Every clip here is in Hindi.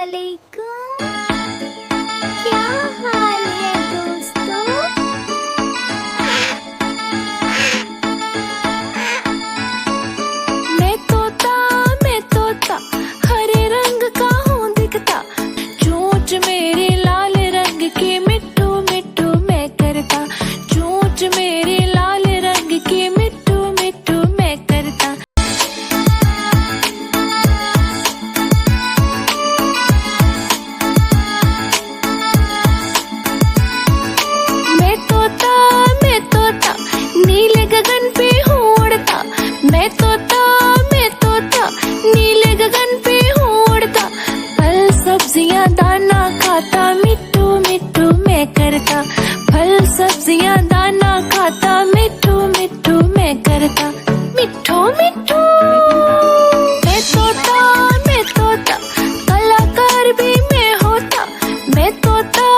वालेकुम। क्या हाल है दोस्तों? मैं तोता हरे रंग का हूँ दिखता, चोंच मेरी लाल रंग की मिट्ठू मिट्ठू मैं करता, चोंच मेरी लाल रंग की मिट्ठू मिट्ठू मैं करता। मैं तोता नीले गगन पे हूँ उड़ता, मैं तोता नीले गगन पे हूँ उड़ता, फल सब्जियाँ दाना खाता मिट्ठू मिट्ठू मैं करता, फल सब्जियाँ दाना खाता मिट्ठू मिट्ठू मैं करता, मिट्ठू मिट्ठू। मैं तोता कलाकार भी मैं होता, मैं तोता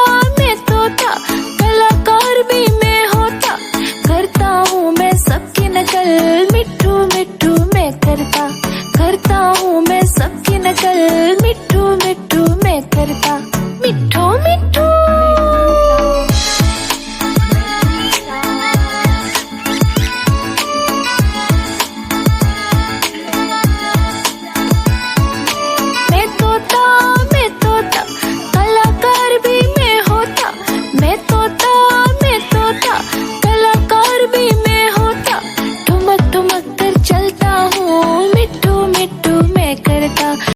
कलाकार भी मैं होता, करता हूँ मैं सबकी नकल मिट्ठू मिट्ठू मैं करता, करता हूँ मैं सबकी नकल मिट्ठू मिट्ठू मैं करता, मिट्ठू मिट्ठू।